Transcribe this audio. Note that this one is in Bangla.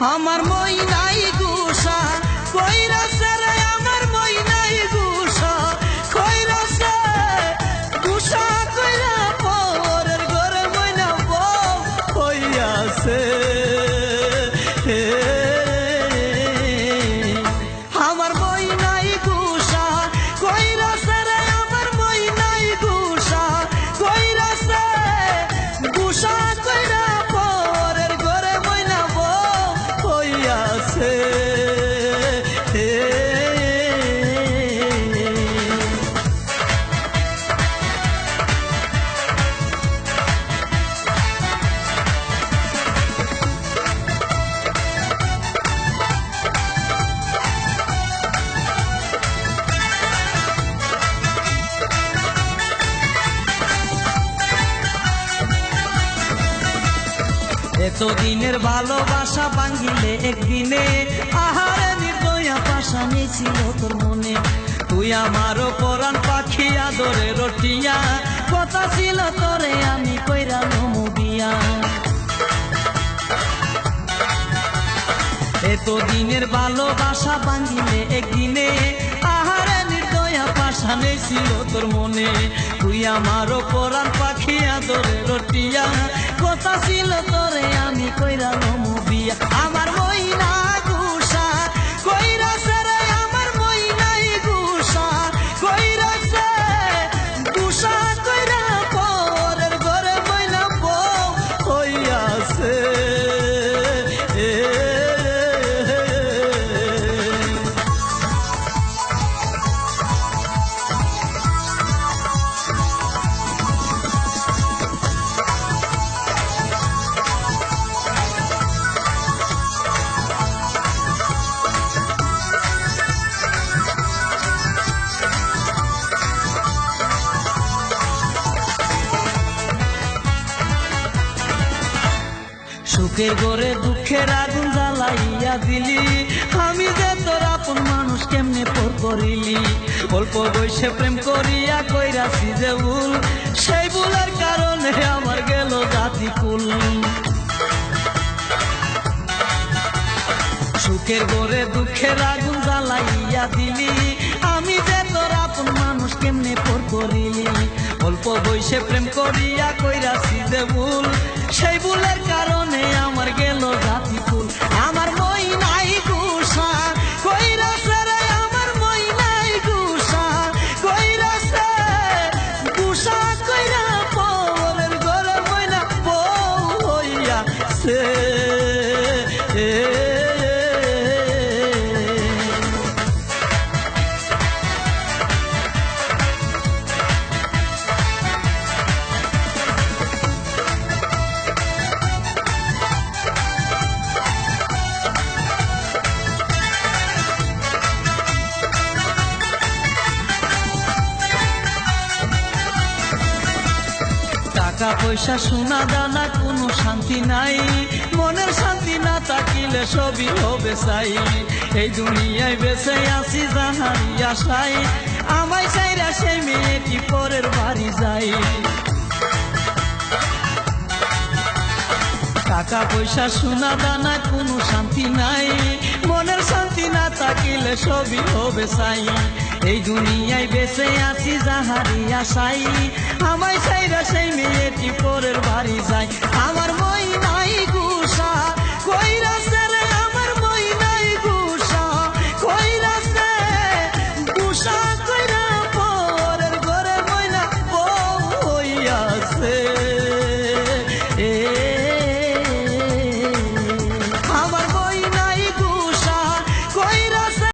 আমার মই নাই গুসা কইরাছে রে আমার মই নাই গুসা কইরাছে গুসা কইরা পরের ঘরে মইনা বউ হইয়াছে আমার মই নাই গুসা কইরাছে রে আমার মই নাই গুসা কইরাছে গুসা কইরা পরের ঘরে মইনা বউ হইয়াছে এতদিনের ভালোবাসা ভাঙিলে একদিনে আহারে নির্দয়া পাশা নিয়েছিল তোর মনে তুই আমারও পরাণ পাখি আদরে রটিয়া কথা ছিল তোরে আমি কইরা নমু বিয়া এতদিনের ভালোবাসা ভাঙিলে একদিনে আহারে নির্দয়া পাশা নিয়েছিল তোর মনে তুই আমারও পরাণ পাখি আদরে রটিয়া কথা ছিল তোরে আমি কইরা নমু বিয়া আমার মই না গুসা কইরাছে রে আমার মই নাই গুসা কইরাছে গুসা কইরা পরের ঘরে মইনা বউ হইয়াছে সুখের ঘরে দুঃখের আগুন জ্বালাইয়া দিলি আমি যে তোর আপন মানুষ কেমনে পর করিলি অল্প বয়সে প্রেম করিয়া কইরাছি যে ভুল সেই ভুলের কারণে আমার গেল জাতি কুল সুখের ঘরে দুঃখের আগুন জ্বালাইয়া দিলি আমি যে তোর আপন মানুষ কেমনে পর করিলি অল্প বয়সে প্রেম করিয়া কইরাছি যে ভুল সেই ভুলের কারণে আমার গেল জাতি ফুল আমার মই নাই গুসা কইরাছে রে আমার মই নাই গুসা কইরাছে গুসা কইরা পরের ঘরে মইনা বউ হইয়াছে টাকা পয়সা সোনা দানা কোনো শান্তি নাই মনের শান্তি না থাকিলে সবই হবে চাই এই দুনিয়ায় বেঁচে আছি যাহারি আশায় আমায় চাইরা সেই মেয়েটি পরের বাড়ি যাই টাকা পয়সা সোনা দানা কোনো শান্তি নাই মনের শান্তি না থাকিলে সবই হবে চাই এই দুনিয়ায় বেঁচে আছি যাহারি আশাই আমায় চাইরা সেই মেয়েটি পরের বাড়ি যায় আমার মই